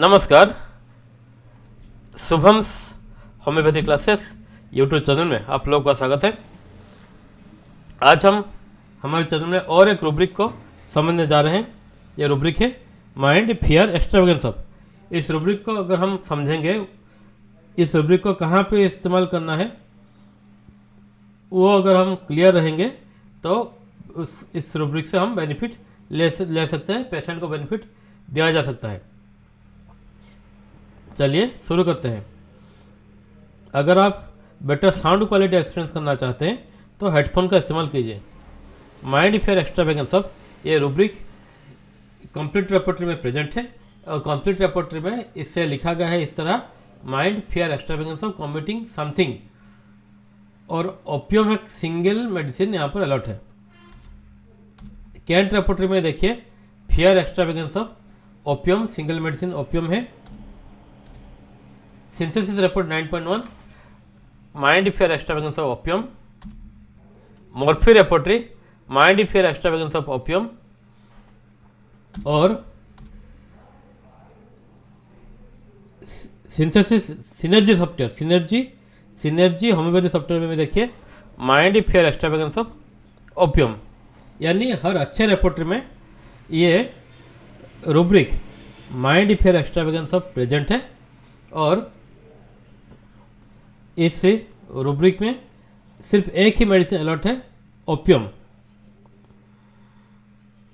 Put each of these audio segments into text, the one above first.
नमस्कार, Shubham's homeopathy classes YouTube channel में आप लोगों का स्वागत है। आज हम हमारे चैनल में और एक रूब्रिक को समझने जा रहे हैं। ये रूब्रिक है माइंड फियर एक्स्ट्रावेगेंस ऑफ। इस रूब्रिक को अगर हम समझेंगे, इस रूब्रिक को कहाँ पे इस्तेमाल करना है वो अगर हम क्लियर रहेंगे तो इस रूब्रिक से हम बेनिफिट ले सकते हैं, पेशेंट को बेनिफिट दिया जा सकता है। चलिए शुरू करते हैं। अगर आप बेटर साउंड क्वालिटी एक्सपीरियंस करना चाहते हैं तो हेडफोन का इस्तेमाल कीजिए। माइंड फियर एक्स्ट्रावेगेंस ऑफ ये रूब्रिक कंप्लीट रेपोर्टरी में प्रेजेंट है और कंप्लीट रेपोर्टरी में इससे लिखा गया है इस तरह, mind fear extravagance of committing something, और ओपियम एक सिंगल मेडिसिन यहाँ पर अलॉट है। कैंट रेपोर्टरी में देखिए fear extravagance of opium single medicine opium है। Synthesis report 9.1 mind fear extravagance of opium. Murphy repertory mind fear extravagance of opium. और synthesis synergy software synergy homeopathy software में देखिए mind fear extravagance of opium. यानी हर अच्छे repertory में ये rubric mind fear extravagance of present है और इस रूब्रिक में सिर्फ एक ही मेडिसिन अलॉट है, ओपियम।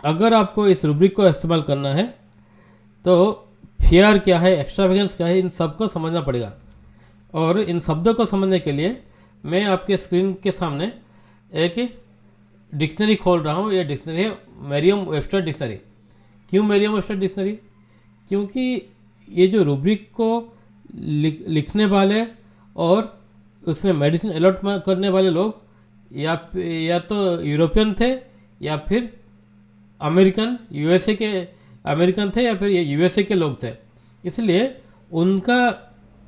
अगर आपको इस रूब्रिक को इस्तेमाल करना है तो फियर क्या है, एक्स्ट्रावेगेंस क्या है, इन सब को समझना पड़ेगा। और इन शब्दों को समझने के लिए मैं आपके स्क्रीन के सामने एक डिक्शनरी खोल रहा हूँ। ये डिक्शनरी है मरियम वेबस्टर डिक्शनरी। क्यों मरियम वेबस्टर डिक्शनरी? क्योंकि ये जो रूब्रिक को लिखने वाले और उसमें मेडिसिन अलॉट करने वाले लोग या तो यूरोपियन थे या फिर अमेरिकन थे या फिर ये यूएसए के लोग थे। इसलिए उनका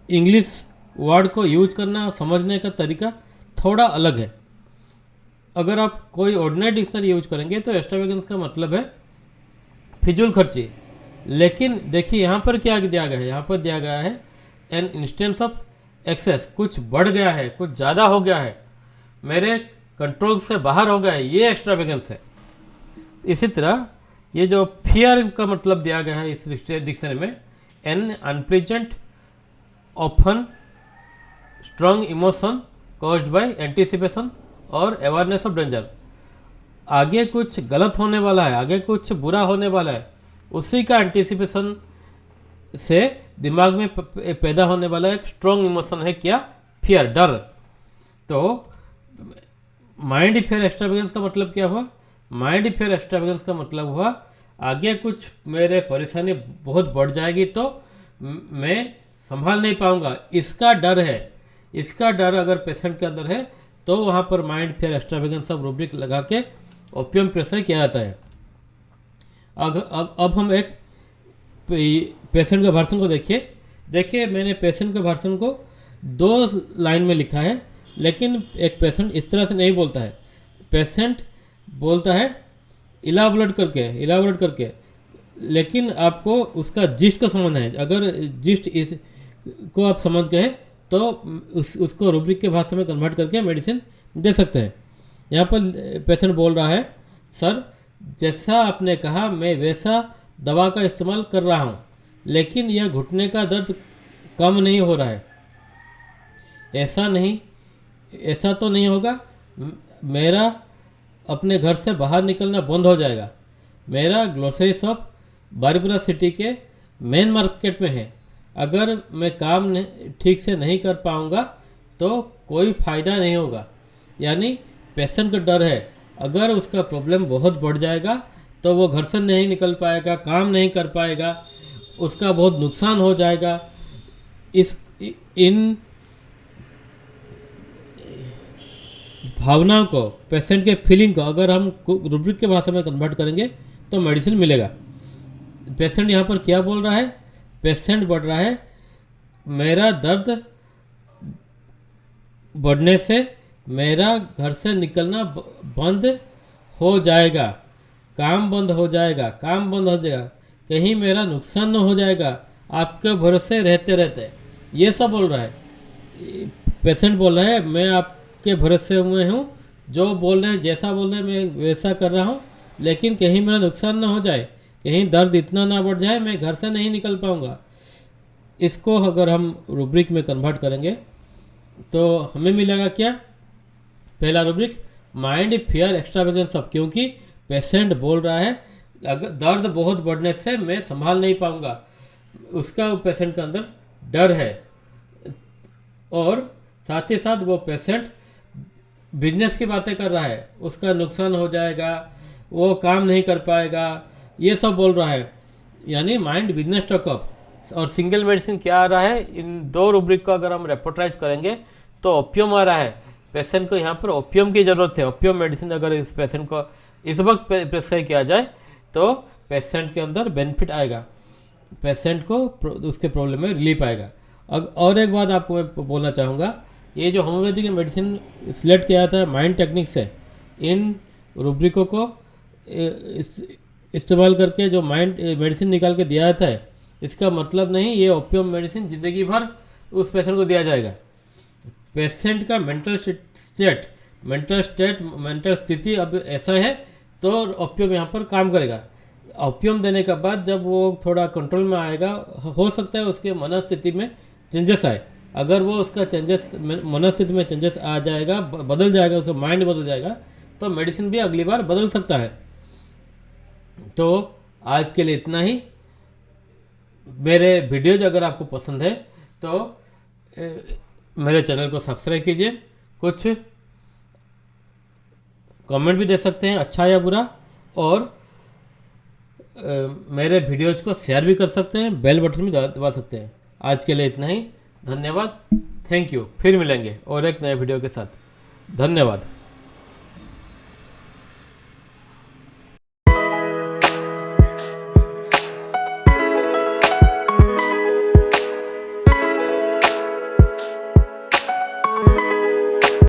इंग्लिश वर्ड को यूज करना, समझने का तरीका थोड़ा अलग है। अगर आप कोई ऑर्डिनरी डिक्शनरी यूज करेंगे तो एक्स्ट्रावेगेंस का मतलब है फिजूल खर्ची। लेकिन देखिए यहाँ पर क्या दिया गया है, यहाँ पर दिया गया है एन इंस्टेंस ऑफ एक्सेस, कुछ बढ़ गया है, कुछ ज़्यादा हो गया है, मेरे कंट्रोल से बाहर हो गया है, ये एक्स्ट्रावेगेंस है। इसी तरह ये जो फियर का मतलब दिया गया है इस डिक्शनरी में, an unpleasant often strong emotion caused by anticipation और अवेयरनेस ऑफ डेंजर। आगे कुछ गलत होने वाला है, आगे कुछ बुरा होने वाला है, उसी का एंटीसिपेशन से दिमाग में पैदा होने वाला एक स्ट्रॉन्ग इमोशन है क्या? फियर, डर। तो माइंड फियर एक्स्ट्रावेगेंस का मतलब क्या हुआ? माइंड फियर एक्स्ट्रावेगेंस का मतलब हुआ आगे कुछ मेरे परेशानी बहुत बढ़ जाएगी तो मैं संभाल नहीं पाऊंगा, इसका डर है। इसका डर अगर पेशेंट के अंदर है तो वहाँ पर mind fear extravagance of rubric लगा के ओपियम प्रेशर किया जाता है। अब हम एक पेशेंट के वर्सन को देखिए मैंने पेशेंट के वर्सन को 2 लाइन में लिखा है, लेकिन एक पेशेंट इस तरह से नहीं बोलता है। पेशेंट बोलता है इलाबोरेट करके, लेकिन आपको उसका जिस्ट को समझना है। अगर जिस्ट इस को आप समझ गए तो उसको रूब्रिक के भाषा में कन्वर्ट करके मेडिसिन दे सकते हैं। यहाँ पर पेशेंट बोल रहा है, सर जैसा आपने कहा मैं वैसा दवा का इस्तेमाल कर रहा हूँ, लेकिन यह घुटने का दर्द कम नहीं हो रहा है। ऐसा तो नहीं होगा, मेरा अपने घर से बाहर निकलना बंद हो जाएगा। मेरा ग्रोसरी शॉप बारीपुरा सिटी के मेन मार्केट में है। अगर मैं काम ठीक से नहीं कर पाऊँगा तो कोई फ़ायदा नहीं होगा। यानी पेशेंट का डर है, अगर उसका प्रॉब्लम बहुत बढ़ जाएगा तो वो घर से नहीं निकल पाएगा, काम नहीं कर पाएगा, उसका बहुत नुकसान हो जाएगा। इन भावनाओं को, पेशेंट के फीलिंग को अगर हम रूब्रिक के भाषा में कन्वर्ट करेंगे तो मेडिसिन मिलेगा। पेशेंट यहाँ पर क्या बोल रहा है? पेशेंट बोल रहा है मेरा दर्द बढ़ने से मेरा घर से निकलना बंद हो जाएगा, काम बंद हो जाएगा, कहीं मेरा नुकसान न हो जाएगा, आपके भरोसे रहते रहते, ये सब बोल रहा है। पेशेंट बोल रहा है मैं आपके भरोसे हुए हूँ, जो बोल रहे हैं जैसा बोल रहे हैं मैं वैसा कर रहा हूँ, लेकिन कहीं मेरा नुकसान ना हो जाए, कहीं दर्द इतना ना बढ़ जाए मैं घर से नहीं निकल पाऊँगा। इसको अगर हम रूब्रिक में कन्वर्ट करेंगे तो हमें मिलेगा क्या? पहला rubric, mind fear extravagance of, क्योंकि पेशेंट बोल रहा है अगर दर्द बहुत बढ़ने से मैं संभाल नहीं पाऊँगा, उसका पेशेंट के अंदर डर है। और साथ ही साथ वो पेशेंट बिजनेस की बातें कर रहा है, उसका नुकसान हो जाएगा, वो काम नहीं कर पाएगा, ये सब बोल रहा है। यानी माइंड बिजनेस टॉकअप। और सिंगल मेडिसिन क्या आ रहा है, इन दो रूब्रिक को अगर हम रेपोर्टाइज करेंगे तो ओपियम आ रहा है। पेशेंट को यहाँ पर ओपियम की ज़रूरत है। ओपियम मेडिसिन अगर इस पेशेंट को इस वक्त प्रेस्क्राइब किया जाए तो पेशेंट के अंदर बेनिफिट आएगा, पेशेंट को उसके प्रॉब्लम में रिलीफ आएगा। और एक बात आपको मैं बोलना चाहूँगा, ये जो होम्योपैथिक मेडिसिन सिलेक्ट किया था माइंड टेक्निक से, इन रूब्रिकों को इस्तेमाल करके जो माइंड मेडिसिन निकाल के दिया था, इसका मतलब नहीं ये ओपियम मेडिसिन ज़िंदगी भर उस पेशेंट को दिया जाएगा। पेशेंट का मेंटल स्थिति अब ऐसा है तो ओपियम यहाँ पर काम करेगा। ओपियम देने के बाद जब वो थोड़ा कंट्रोल में आएगा, हो सकता है उसके मनस्थिति में चेंजेस आए। अगर वो उसका चेंजेस मनस्थिति में चेंजेस आ जाएगा, बदल जाएगा, उसका माइंड बदल जाएगा, तो मेडिसिन भी अगली बार बदल सकता है। तो आज के लिए इतना ही। मेरे वीडियोज अगर आपको पसंद है तो मेरे चैनल को सब्सक्राइब कीजिए, कुछ कमेंट भी दे सकते हैं अच्छा या बुरा, और मेरे वीडियोज को शेयर भी कर सकते हैं, बेल बटन भी दबा सकते हैं। आज के लिए इतना ही, धन्यवाद, थैंक यू। फिर मिलेंगे और एक नए वीडियो के साथ। धन्यवाद।